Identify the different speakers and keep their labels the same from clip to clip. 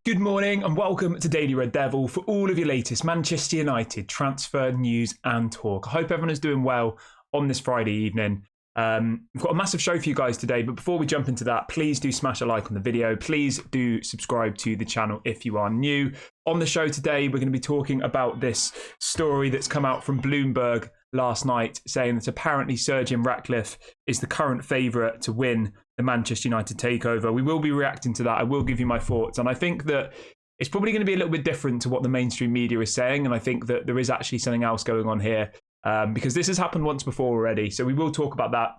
Speaker 1: Good morning and welcome to Daily Red Devil for all of your latest Manchester United transfer news and talk. I hope everyone is doing well on this Friday evening. We've got a massive show for you guys today, but before we jump into that, please do smash a like on the video. Please do subscribe to the channel if you are new. On the show today, we're going to be talking about this story that's come out from Bloomberg last night, saying that apparently Sir Jim Ratcliffe is the current favourite to win the Manchester United takeover. We will be reacting to that. I will give you my thoughts. And I think that it's probably going to be a little bit different to what the mainstream media is saying. And I think that there is actually something else going on here because this has happened once before already. So we will talk about that.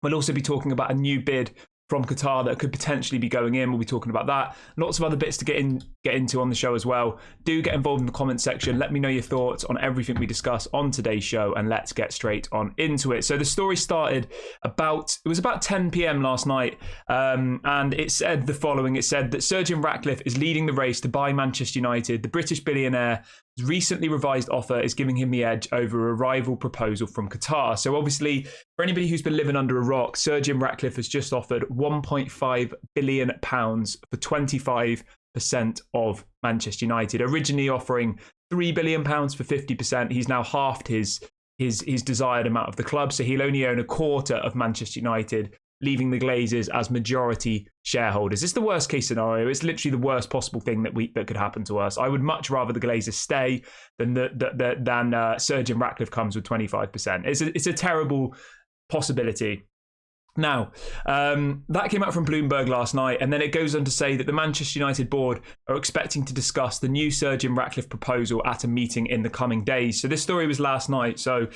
Speaker 1: We'll also be talking about a new bid from Qatar that could potentially be going in. We'll be talking about that. Lots of other bits to get into on the show as well. Do get involved in the comment section. Let me know your thoughts on everything we discuss on today's show, and let's get straight on into it. So the story started it was about 10 p.m. last night, and it said the following. It said that Sir Jim Ratcliffe is leading the race to buy Manchester United. The British billionaire's recently revised offer is giving him the edge over a rival proposal from Qatar. So obviously, for anybody who's been living under a rock, Sir Jim Ratcliffe has just offered £1.5 billion for 25% of Manchester United. Originally offering £3 billion for 50%. He's now halved his desired amount of the club, so he'll only own a quarter of Manchester United, leaving the Glazers as majority shareholders. It's the worst case scenario. It's literally the worst possible thing that could happen to us. I would much rather the Glazers stay than Sir Jim Ratcliffe comes with 25%. It's a terrible possibility. Now, that came out from Bloomberg last night, and then it goes on to say that the Manchester United board are expecting to discuss the new Sir Jim Ratcliffe proposal at a meeting in the coming days. So this story was last night. So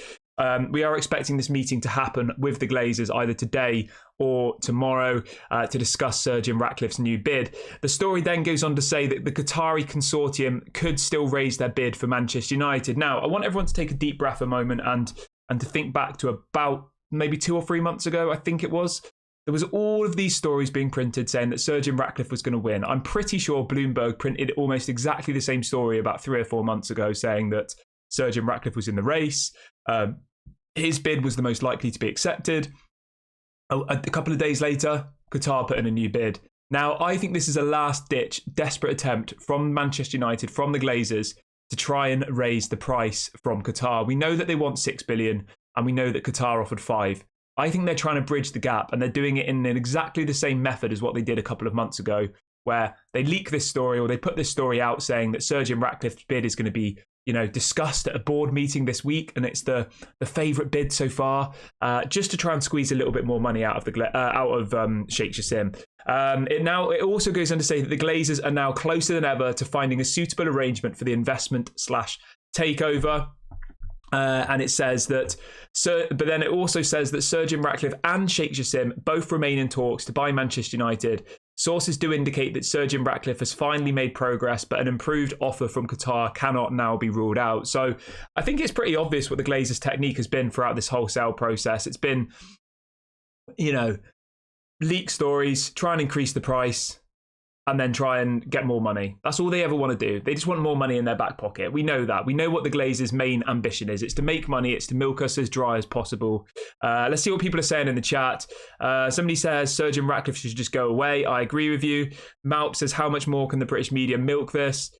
Speaker 1: we are expecting this meeting to happen with the Glazers either today or tomorrow to discuss Sir Jim Ratcliffe's new bid. The story then goes on to say that the Qatari consortium could still raise their bid for Manchester United. Now, I want everyone to take a deep breath a moment and to think back to about maybe 2 or 3 months ago, I think it was. There was all of these stories being printed saying that Sir Jim Ratcliffe was going to win. I'm pretty sure Bloomberg printed almost exactly the same story about 3 or 4 months ago, saying that Sir Jim Ratcliffe was in the race. His bid was the most likely to be accepted. A couple of days later, Qatar put in a new bid. Now, I think this is a last-ditch, desperate attempt from Manchester United, from the Glazers, to try and raise the price from Qatar. We know that they want £6 billion, and we know that Qatar offered 5. I think they're trying to bridge the gap, and they're doing it in exactly the same method as what they did a couple of months ago, where they leak this story, or they put this story out saying that Sir Jim Ratcliffe's bid is going to be discussed at a board meeting this week, and it's the favourite bid so far, just to try and squeeze a little bit more money out of Sheikh Jassim. It also goes on to say that the Glazers are now closer than ever to finding a suitable arrangement for the investment/takeover. And it says that, but then it also says that Sir Jim Ratcliffe and Sheikh Jassim both remain in talks to buy Manchester United. Sources do indicate that Sir Jim Ratcliffe has finally made progress, but an improved offer from Qatar cannot now be ruled out. So I think it's pretty obvious what the Glazers' technique has been throughout this whole sale process. It's been, leak stories, try and increase the price, and then try and get more money. That's all they ever want to do. They just want more money in their back pocket. We know that. We know what the Glazers' main ambition is. It's to make money. It's to milk us as dry as possible. Let's see what people are saying in the chat. Somebody says Sir Jim Ratcliffe should just go away. I agree with you. Malp says, how much more can the British media milk this?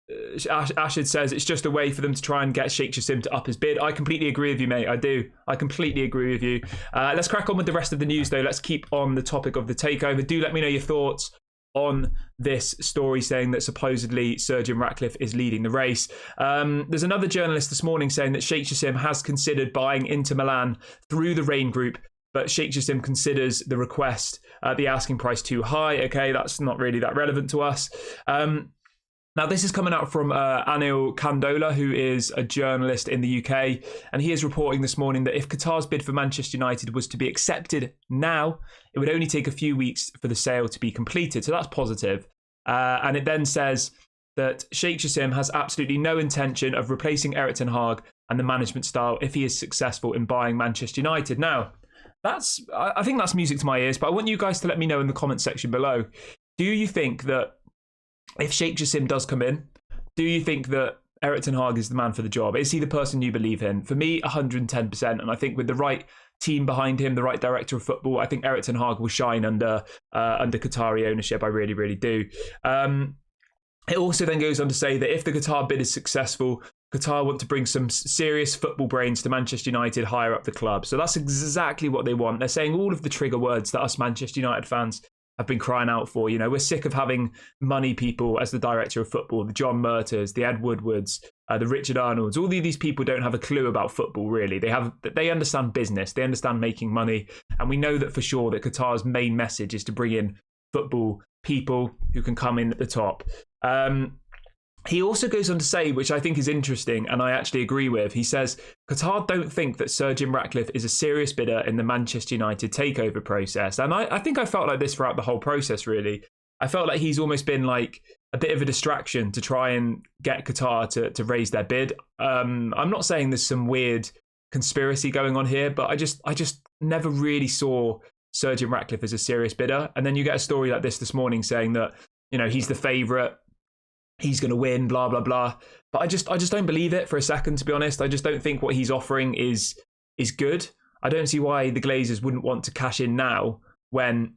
Speaker 1: Ashid says it's just a way for them to try and get Sheikh Jassim to up his bid. I completely agree with you, mate. I do. I completely agree with you. Let's crack on with the rest of the news, though. Let's keep on the topic of the takeover. Do let me know your thoughts on this story saying that supposedly Sir Jim Ratcliffe is leading the race. There's another journalist this morning saying that Sheikh Jassim has considered buying Inter Milan through the Rain Group, but Sheikh Jassim considers the request, the asking price, too high. Okay, that's not really that relevant to us. Now, this is coming out from Anil Kandola, who is a journalist in the UK, and he is reporting this morning that if Qatar's bid for Manchester United was to be accepted now, it would only take a few weeks for the sale to be completed. So that's positive. And it then says that Sheikh Jassim has absolutely no intention of replacing Erik ten Hag and the management style if he is successful in buying Manchester United. Now, I think that's music to my ears, but I want you guys to let me know in the comment section below. Do you think that if Sheikh Jassim does come in, do you think that Erik ten Hag is the man for the job? Is he the person you believe in? For me, 110%. And I think with the right team behind him, the right director of football, I think Erik ten Hag will shine under Qatari ownership. I really, really do. It also then goes on to say that if the Qatar bid is successful, Qatar want to bring some serious football brains to Manchester United higher up the club. So that's exactly what they want. They're saying all of the trigger words that us Manchester United fans have been crying out for. You know, we're sick of having money people as the director of football, the John Murters, the Ed Woodwards, the Richard Arnolds. All of these people don't have a clue about football, really. They understand business. They understand making money. And we know that for sure that Qatar's main message is to bring in football people who can come in at the top. He also goes on to say, which I think is interesting, and I actually agree with, he says, Qatar don't think that Sir Jim Ratcliffe is a serious bidder in the Manchester United takeover process. And I think I felt like this throughout the whole process, really. I felt like he's almost been like a bit of a distraction to try and get Qatar to raise their bid. I'm not saying there's some weird conspiracy going on here, but I just never really saw Sir Jim Ratcliffe as a serious bidder. And then you get a story like this morning saying that, you know, he's the favourite, he's going to win, blah, blah, blah. But I just don't believe it for a second, to be honest. I just don't think what he's offering is good. I don't see why the Glazers wouldn't want to cash in now when,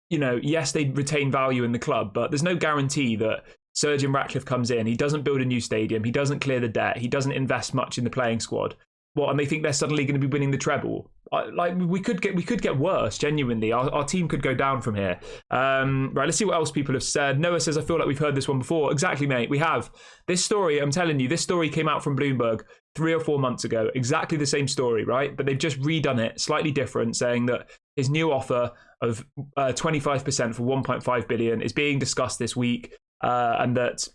Speaker 1: you know, yes, they retain value in the club, but there's no guarantee that Sir Jim Ratcliffe comes in, he doesn't build a new stadium, he doesn't clear the debt, he doesn't invest much in the playing squad. What, and they think they're suddenly going to be winning the treble? Like we could get worse. Genuinely, our team could go down from here. Right, let's see what else people have said. Noah says, "I feel like we've heard this one before." Exactly, mate. We have. This story, I'm telling you, this story came out from Bloomberg 3 or 4 months ago. Exactly the same story, right? But they've just redone it, slightly different, saying that his new offer of 25% for 1.5 billion is being discussed this week, and that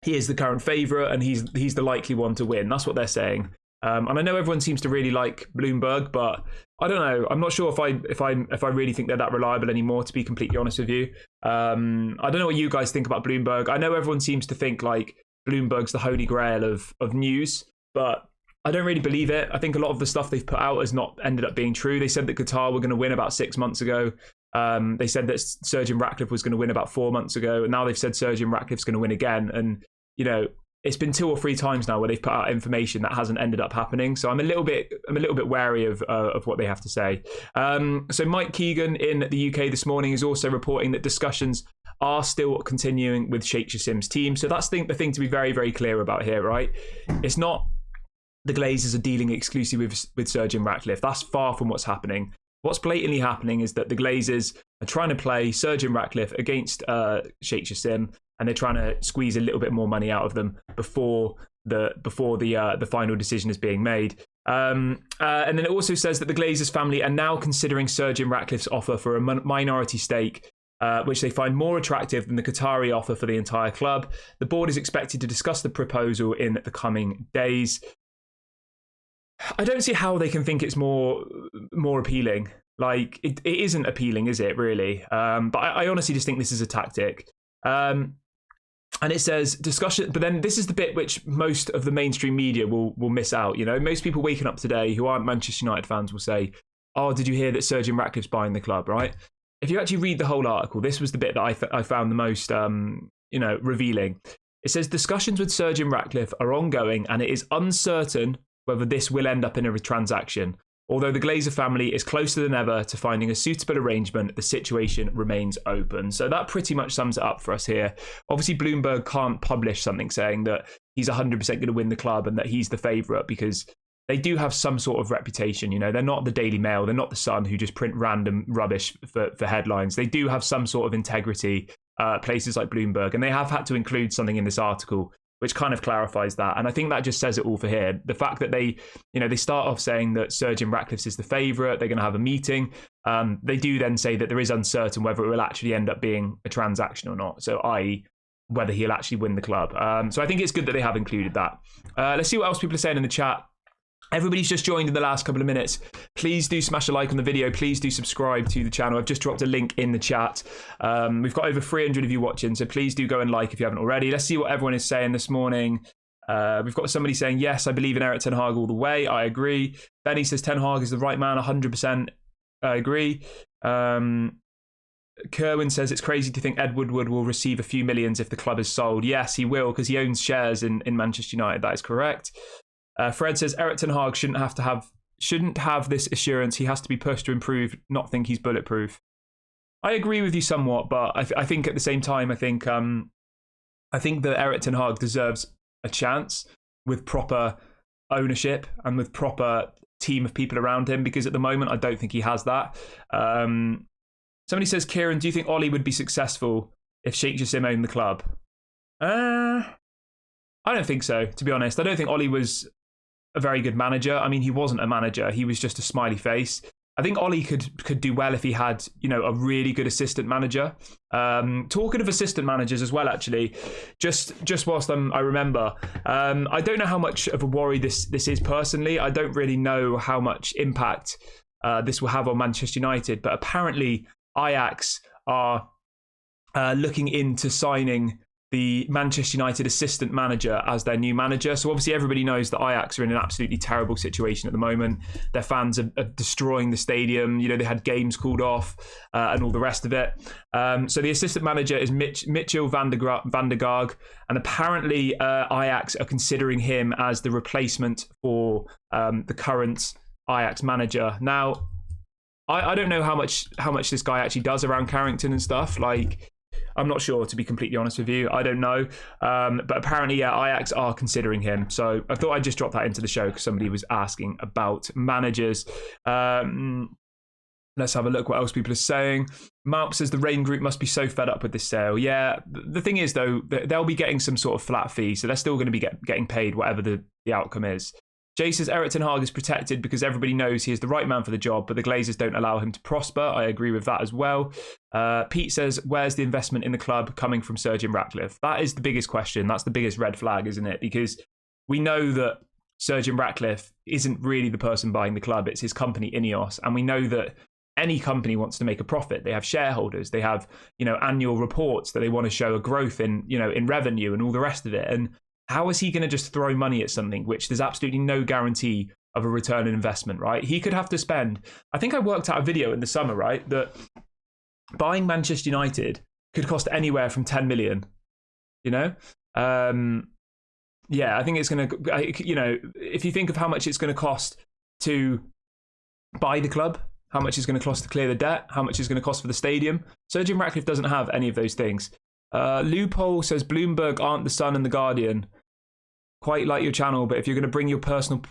Speaker 1: he is the current favourite and he's the likely one to win. That's what they're saying. And I know everyone seems to really like Bloomberg, but I don't know. I'm not sure if I really think they're that reliable anymore, to be completely honest with you. I don't know what you guys think about Bloomberg. I know everyone seems to think like Bloomberg's the holy grail of news, but I don't really believe it. I think a lot of the stuff they've put out has not ended up being true. They said that Qatar were going to win about 6 months ago. They said that Sir Jim Ratcliffe was going to win about 4 months ago, and now they've said Sir Jim Ratcliffe's going to win again. And you know, it's been 2 or 3 times now where they've put out information that hasn't ended up happening. So I'm a little bit wary of what they have to say. So Mike Keegan in the UK this morning is also reporting that discussions are still continuing with Sheikh Jassim's team. So that's the thing to be very, very clear about here, right? It's not the Glazers are dealing exclusively with Sir Jim Ratcliffe. That's far from what's happening. What's blatantly happening is that the Glazers are trying to play Sir Jim Ratcliffe against Sheikh Jassim, and they're trying to squeeze a little bit more money out of them before the final decision is being made. And then it also says that the Glazers family are now considering Sir Jim Ratcliffe's offer for a minority stake, which they find more attractive than the Qatari offer for the entire club. The board is expected to discuss the proposal in the coming days. I don't see how they can think it's more appealing. Like, it isn't appealing, is it, really? But I honestly just think this is a tactic. And it says discussion, but then this is the bit which most of the mainstream media will miss out. You know, most people waking up today who aren't Manchester United fans will say, "Oh, did you hear that Sir Jim Ratcliffe's buying the club?" Right? If you actually read the whole article, this was the bit that I found the most, revealing. It says discussions with Sir Jim Ratcliffe are ongoing, and it is uncertain whether this will end up in a transaction. Although the Glazer family is closer than ever to finding a suitable arrangement, the situation remains open. So that pretty much sums it up for us here. Obviously, Bloomberg can't publish something saying that he's 100% going to win the club and that he's the favourite, because they do have some sort of reputation. You know, they're not the Daily Mail, they're not the Sun, who just print random rubbish for headlines. They do have some sort of integrity, places like Bloomberg, and they have had to include something in this article which kind of clarifies that. And I think that just says it all for here. The fact that they start off saying that Sir Jim Ratcliffe is the favourite, they're going to have a meeting. They do then say that there is uncertain whether it will actually end up being a transaction or not. So i.e. whether he'll actually win the club. So I think it's good that they have included that. Let's see what else people are saying in the chat. Everybody's just joined in the last couple of minutes. Please do smash a like on the video. Please do subscribe to the channel. I've just dropped a link in the chat. We've got over 300 of you watching, so please do go and like if you haven't already. Let's see what everyone is saying this morning. We've got somebody saying, yes, I believe in Erik ten Hag all the way. I agree. Benny says ten Hag is the right man, 100%. I agree. Kerwin says it's crazy to think Ed Woodward will receive a few millions if the club is sold. Yes, he will, because he owns shares in Manchester United. That is correct. Fred says Erik ten Hag shouldn't have this assurance. He has to be pushed to improve, not think he's bulletproof. I agree with you somewhat, but I think at the same time, I think that Erik ten Hag deserves a chance with proper ownership and with proper team of people around him, because at the moment I don't think he has that. Somebody says, Kieran, do you think Ollie would be successful if Sheikh Jassim owned the club? I don't think so, to be honest. I don't think Ollie was a very good manager. I mean, he wasn't a manager. He was just a smiley face. I think Ollie could do well if he had, a really good assistant manager. Talking of assistant managers as well, actually, just whilst I remember, I don't know how much of a worry this is personally. I don't really know how much impact this will have on Manchester United, but apparently Ajax are looking into signing the Manchester United assistant manager as their new manager. So obviously everybody knows that Ajax are in an absolutely terrible situation at the moment. Their fans are destroying the stadium. They had games called off and all the rest of it. So the assistant manager is Mitchell van der Gaag, and apparently Ajax are considering him as the replacement for the current Ajax manager. Now, I don't know how much this guy actually does around Carrington and stuff. Like, I'm not sure, to be completely honest with you. I don't know. But apparently, yeah, Ajax are considering him. So I thought I'd just drop that into the show because somebody was asking about managers. Let's have a look what else people are saying. Malp says the Rain Group must be so fed up with this sale. Yeah, the thing is, though, they'll be getting some sort of flat fee. So they're still going to be getting paid whatever the outcome is. Jay says Erik ten Hag is protected because everybody knows he is the right man for the job, but the Glazers don't allow him to prosper. I agree with that as well. Pete says, where's the investment in the club coming from Sir Jim Ratcliffe? That is the biggest question. That's the biggest red flag, isn't it? Because we know that Sir Jim Ratcliffe isn't really the person buying the club. It's his company, Ineos. And we know that any company wants to make a profit. They have shareholders. They have, annual reports that they want to show a growth in, in revenue and all the rest of it. And how is he going to just throw money at something which there's absolutely no guarantee of a return on investment, right? He could have to spend, I think I worked out a video in the summer, right, that buying Manchester United could cost anywhere from 10 million, Yeah, I think it's going to, if you think of how much it's going to cost to buy the club, how much it's going to cost to clear the debt, how much it's going to cost for the stadium. Sir Jim Ratcliffe doesn't have any of those things. Loophole says Bloomberg aren't the Sun and the Guardian. Quite like your channel, but if you're going to bring your personal,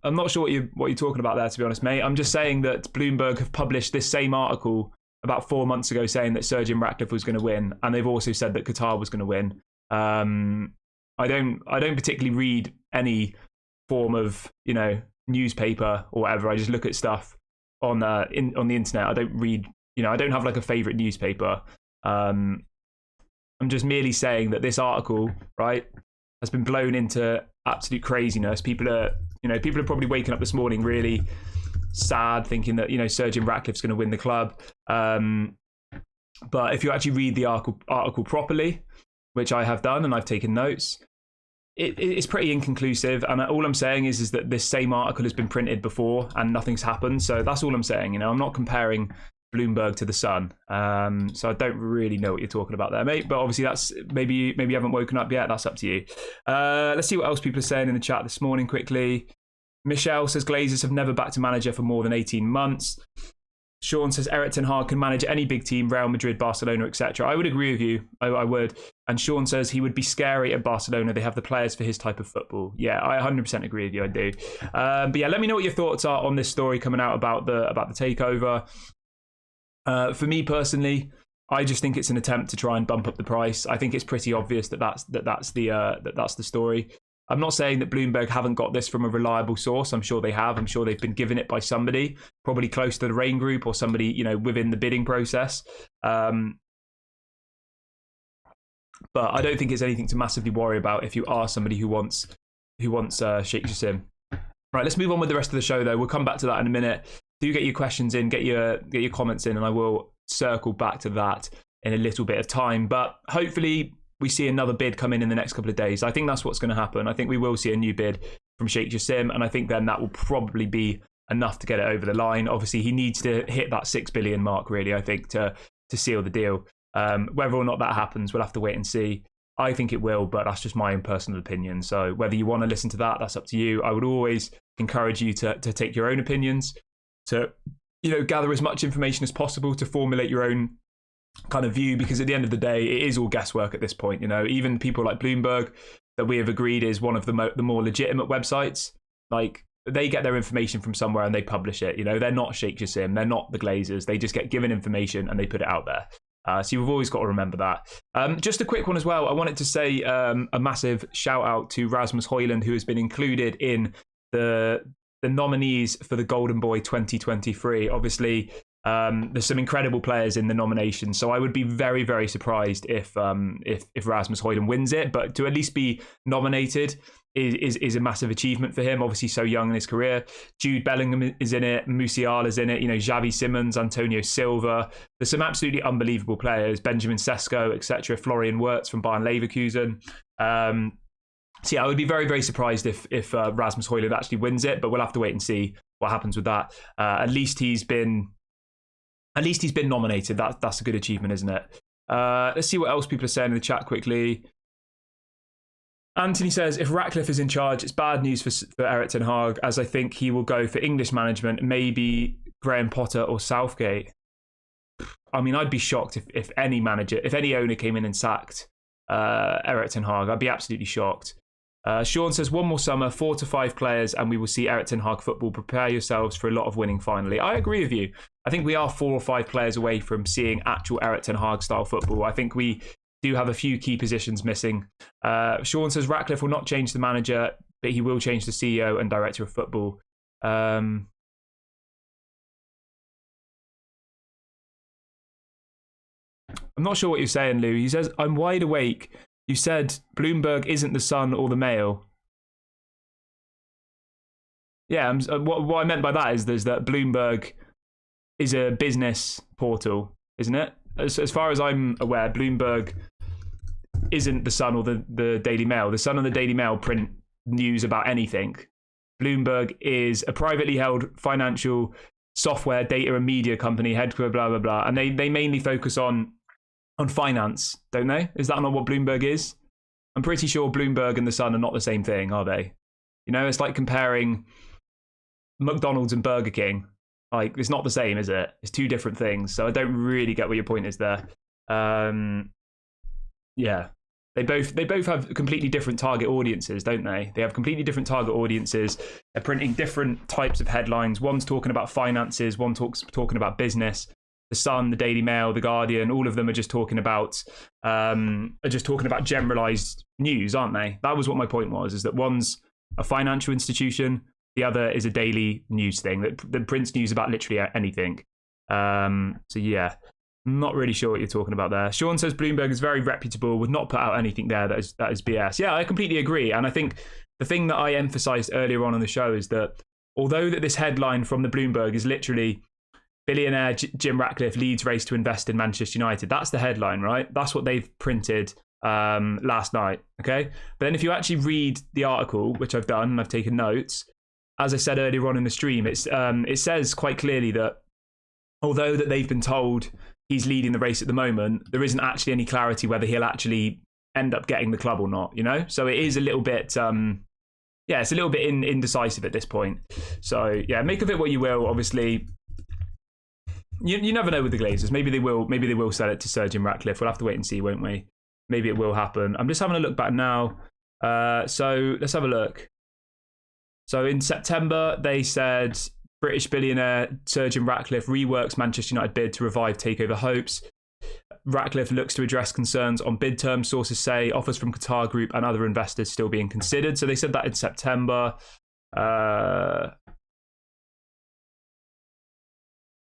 Speaker 1: I'm not sure what you're talking about there, to be honest, mate. I'm just saying that Bloomberg have published this same article about 4 months ago saying that Sir Jim Ratcliffe was going to win, and they've also said that Qatar was going to win. I don't particularly read any form of newspaper or whatever. I just look at stuff on the internet. I don't read. I don't have like a favorite newspaper. I'm just merely saying that this article, right, has been blown into absolute craziness. People are probably waking up this morning really sad, thinking that Sir Jim Ratcliffe's going to win the club. But if you actually read the article properly, which I have done and I've taken notes, it's pretty inconclusive. And all I'm saying is that this same article has been printed before and nothing's happened. So that's all I'm saying. I'm not comparing Bloomberg to the Sun, so I don't really know what you're talking about there, mate, but obviously that's maybe you haven't woken up yet. That's up to you. Let's see what else people are saying in the chat this morning quickly. Michelle says Glazers have never backed a manager for more than 18 months. Sean says Erik ten Hag can manage any big team, Real Madrid, Barcelona, etc. I would agree with you. I would. And Sean says he would be scary at Barcelona. They have the players for his type of football. Yeah, I 100% agree with you. I do. But yeah, let me know what your thoughts are on this story coming out about the takeover. For me personally, I just think it's an attempt to try and bump up the price. I think it's pretty obvious that's the story. I'm not saying that Bloomberg haven't got this from a reliable source. I'm sure they have. I'm sure they've been given it by somebody, probably close to the Rain Group or somebody within the bidding process. But I don't think it's anything to massively worry about if you are somebody who wants Sheikh Jassim. Right, let's move on with the rest of the show though. We'll come back to that in a minute. Do get your questions in, get your comments in, and I will circle back to that in a little bit of time. But hopefully we see another bid come in the next couple of days. I think that's what's going to happen. I think we will see a new bid from Sheikh Jassim, and I think then that will probably be enough to get it over the line. Obviously, he needs to hit that 6 billion mark, really, I think, to to seal the deal. Whether or not that happens, we'll have to wait and see. I think it will, but that's just my own personal opinion. So whether you want to listen to that, that's up to you. I would always encourage you to take your own opinions, to gather as much information as possible to formulate your own kind of view, because at the end of the day, it is all guesswork at this point. Even people like Bloomberg, that we have agreed is one of the more legitimate websites, like they get their information from somewhere and they publish it. They're not Sheikh Jassim, they're not the Glazers. They just get given information and they put it out there. So you've always got to remember that. Just a quick one as well. I wanted to say a massive shout out to Rasmus Hojlund, who has been included in the nominees for the Golden Boy 2023. Obviously, there's some incredible players in the nomination, so I would be very, very surprised if Rasmus Hojlund wins it. But to at least be nominated is a massive achievement for him. Obviously, so young in his career. Jude Bellingham is in it. Musiala's in it. Xavi Simons, Antonio Silva. There's some absolutely unbelievable players. Benjamin Sesko, etc. Florian Wirtz from Bayern Leverkusen. So yeah, I would be very, very surprised if Rasmus Hojlund actually wins it. But we'll have to wait and see what happens with that. At least he's been nominated. That's a good achievement, isn't it? Let's see what else people are saying in the chat quickly. Anthony says, if Ratcliffe is in charge, it's bad news for Erik ten Hag, as I think he will go for English management, maybe Graham Potter or Southgate. I mean, I'd be shocked if any owner came in and sacked Erik ten Hag. I'd be absolutely shocked. Sean says, one more summer, 4 to 5 players, and we will see Erik ten Hag football. Prepare yourselves for a lot of winning finally. I agree with you. I think we are 4 or 5 players away from seeing actual Erik ten Hag style football. I think we do have a few key positions missing. Sean says, Ratcliffe will not change the manager, but he will change the CEO and director of football. I'm not sure what you're saying, Lou. He says, I'm wide awake. You said Bloomberg isn't the Sun or the Mail. Yeah, what I meant by that is that Bloomberg is a business portal, isn't it? As far as I'm aware, Bloomberg isn't the Sun or the Daily Mail. The Sun and the Daily Mail print news about anything. Bloomberg is a privately held financial software, data and media company, headquartered, blah, blah, blah. And they mainly focus on finance, don't they? Is that not what Bloomberg is? I'm pretty sure Bloomberg and the Sun are not the same thing, are they? It's like comparing McDonald's and Burger King. Like, it's not the same, is it? It's 2 different things. So I don't really get what your point is there. Yeah. They both have completely different target audiences, don't they? They have completely different target audiences. They're printing different types of headlines. One's talking about finances, one talking about business. The Sun, the Daily Mail, the Guardian, all of them are just talking about generalized news, aren't they? That was what my point was, is that one's a financial institution, the other is a daily news thing that prints news about literally anything. So yeah, not really sure what you're talking about there. Sean says Bloomberg is very reputable, would not put out anything there that is BS. Yeah, I completely agree. And I think the thing that I emphasized earlier on the show is that although that this headline from the Bloomberg is literally billionaire Jim Ratcliffe leads race to invest in Manchester United. That's the headline, right? That's what they've printed last night, okay? But then if you actually read the article, which I've done, and I've taken notes, as I said earlier on in the stream, it says quite clearly that although that they've been told he's leading the race at the moment, there isn't actually any clarity whether he'll actually end up getting the club or not, So it is a little bit... it's a little bit indecisive at this point. So yeah, make of it what you will, obviously. You never know with the Glazers. Maybe they will sell it to Sir Jim Ratcliffe. We'll have to wait and see, won't we? Maybe it will happen. I'm just having a look back now. So let's have a look. So in September, they said British billionaire Sir Jim Ratcliffe reworks Manchester United bid to revive takeover hopes. Ratcliffe looks to address concerns on bid terms, sources say. Offers from Qatar Group and other investors still being considered. So they said that in September.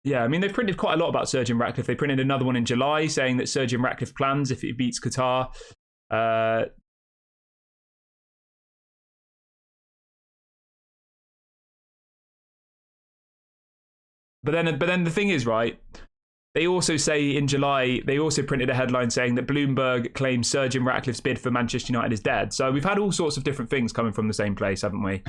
Speaker 1: Yeah, I mean, they've printed quite a lot about Sir Jim Ratcliffe. They printed another one in July saying that Sir Jim Ratcliffe plans if it beats Qatar. But then the thing is, right, they also say in July, they also printed a headline saying that Bloomberg claims Sir Jim Ratcliffe's bid for Manchester United is dead. So we've had all sorts of different things coming from the same place, haven't we?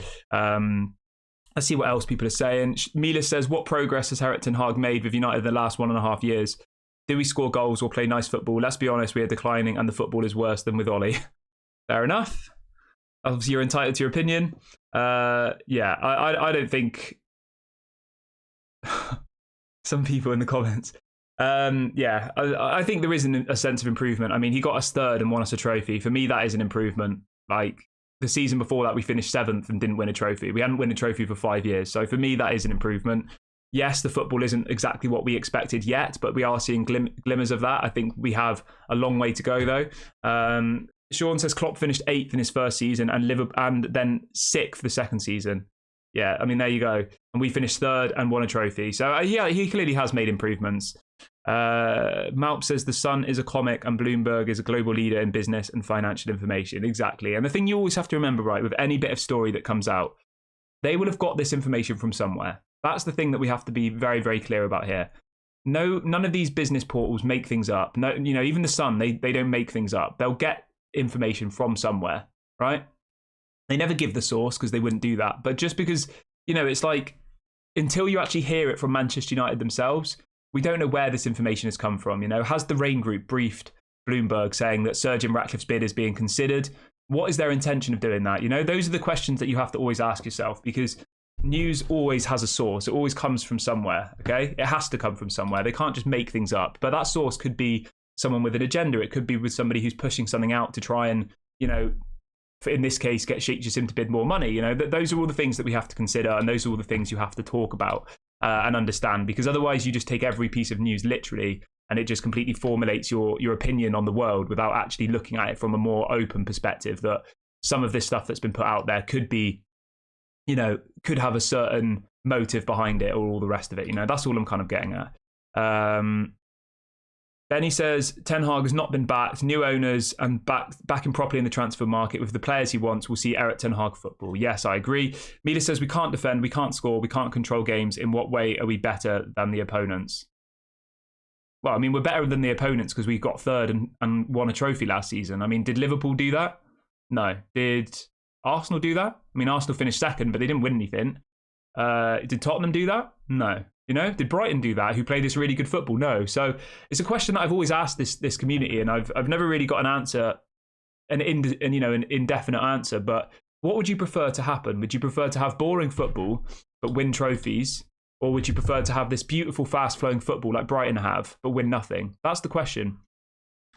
Speaker 1: Let's see what else people are saying. Mila says, what progress has Erik ten Hag made with United in the last 1.5 years? Do we score goals or play nice football? Let's be honest, we are declining and the football is worse than with Ollie. Fair enough. Obviously, you're entitled to your opinion. Yeah, I don't think... Some people in the comments. Yeah, I think there is a sense of improvement. I mean, he got us third and won us a trophy. For me, that is an improvement. Like, the season before that, we finished 7th and didn't win a trophy. We hadn't won a trophy for 5 years. So for me, that is an improvement. Yes, the football isn't exactly what we expected yet, but we are seeing glimmers of that. I think we have a long way to go, though. Sean says Klopp finished 8th in his first season and then 6th the second season. Yeah, I mean, there you go. And we finished 3rd and won a trophy. So, yeah, he clearly has made improvements. Malp says the Sun is a comic and Bloomberg is a global leader in business and financial information. Exactly. And the thing you always have to remember, right, with any bit of story that comes out, they will have got this information from somewhere. That's the thing that we have to be very, very clear about here. No, none of these business portals make things up. No, you know, even the Sun, they don't make things up. They'll get information from somewhere, right? They never give the source because they wouldn't do that. But just because, you know, it's like until you actually hear it from Manchester United themselves, we don't know where this information has come from. You know, has the Rain Group briefed Bloomberg saying that Sir Jim Ratcliffe's bid is being considered? What is their intention of doing that? You know, those are the questions that you have to always ask yourself, because news always has a source. It always comes from somewhere, okay? It has to come from somewhere. They can't just make things up. But that source could be someone with an agenda. It could be with somebody who's pushing something out to try and, you know, in this case, get Sheikh Jassim to bid more money. You know, those are all the things that we have to consider, and those are all the things you have to talk about and understand, because otherwise you just take every piece of news literally and it just completely formulates your opinion on the world without actually looking at it from a more open perspective, that some of this stuff that's been put out there could be, you know, could have a certain motive behind it, or all the rest of it. You know, that's all I'm kind of getting at. Benny says Ten Hag has not been backed. New owners and backing properly in the transfer market with the players he wants will see Erik Ten Hag football. Yes, I agree. Mila says we can't defend, we can't score, we can't control games. In what way are we better than the opponents? Well, I mean, we're better than the opponents because we got third and won a trophy last season. I mean, did Liverpool do that? No. Did Arsenal do that? I mean, Arsenal finished second, but they didn't win anything. Did Tottenham do that? No. You know, did Brighton do that, who play this really good football? No. So it's a question that I've always asked this community, and I've never really got an answer, an indefinite answer. But what would you prefer to happen? Would you prefer to have boring football but win trophies, or would you prefer to have this beautiful, fast-flowing football like Brighton have but win nothing? That's the question.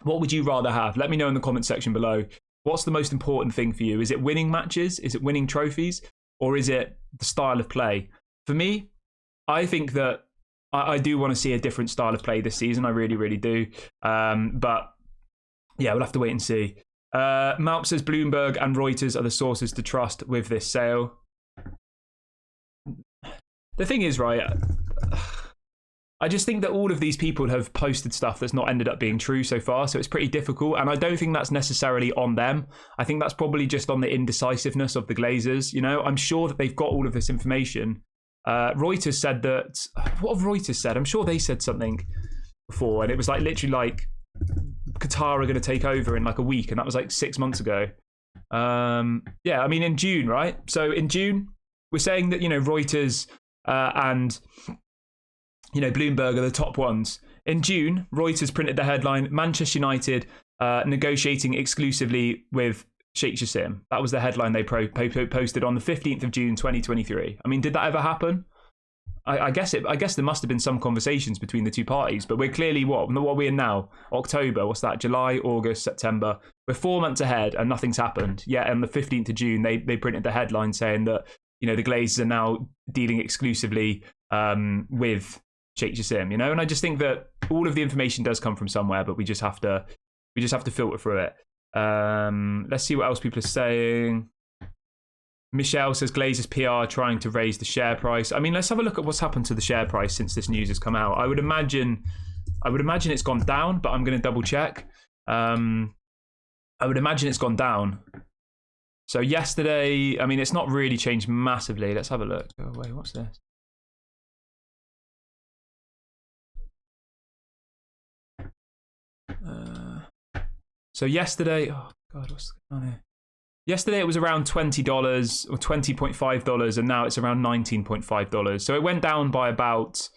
Speaker 1: What would you rather have? Let me know in the comment section below. What's the most important thing for you? Is it winning matches? Is it winning trophies? Or is it the style of play? For me, I think that I do want to see a different style of play this season. I really, really do. But yeah, we'll have to wait and see. Malp says Bloomberg and Reuters are the sources to trust with this sale. The thing is, right, I just think that all of these people have posted stuff that's not ended up being true so far, so it's pretty difficult, and I don't think that's necessarily on them. I think that's probably just on the indecisiveness of the Glazers. You know, I'm sure that they've got all of this information. Reuters said that... What have Reuters said? I'm sure they said something before, and it was like literally like Qatar are going to take over in like a week, and that was like 6 months ago. Yeah, I mean in June, right? So in June, we're saying that, you know, Reuters and... you know, Bloomberg are the top ones. In June, Reuters printed the headline, Manchester United negotiating exclusively with Sheikh Jassim. That was the headline they posted on the 15th of June, 2023. I mean, did that ever happen? I guess there must have been some conversations between the two parties, but we're clearly, what are we in now? October, what's that? July, August, September. We're 4 months ahead and nothing's happened. Yet on the 15th of June, they printed the headline saying that, you know, the Glazers are now dealing exclusively with Sheikh Jassim, you know, and I just think that all of the information does come from somewhere, but we just have to filter through it. Let's see what else people are saying. Michelle says Glazers PR trying to raise the share price. I mean, let's have a look at what's happened to the share price since this news has come out. I would imagine it's gone down, but I'm going to double check. I would imagine it's gone down. So yesterday, I mean, it's not really changed massively. Let's have a look. Oh, wait, what's this? So yesterday, oh God, what's going on here? Yesterday it was around $20 or $20.5, and now it's around $19.5. So it went down by about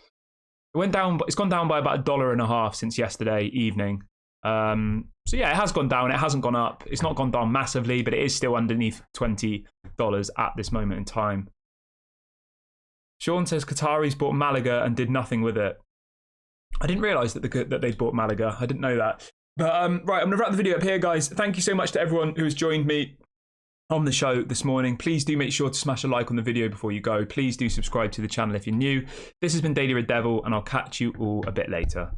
Speaker 1: It went down, but it's gone down by about $1.50 since yesterday evening. So yeah, it has gone down. It hasn't gone up. It's not gone down massively, but it is still underneath $20 at this moment in time. Sean says Qataris bought Malaga and did nothing with it. I didn't realise that they bought Malaga. I didn't know that. But right, I'm going to wrap the video up here, guys. Thank you so much to everyone who has joined me on the show this morning. Please do make sure to smash a like on the video before you go. Please do subscribe to the channel if you're new. This has been Daily Red Devil, and I'll catch you all a bit later.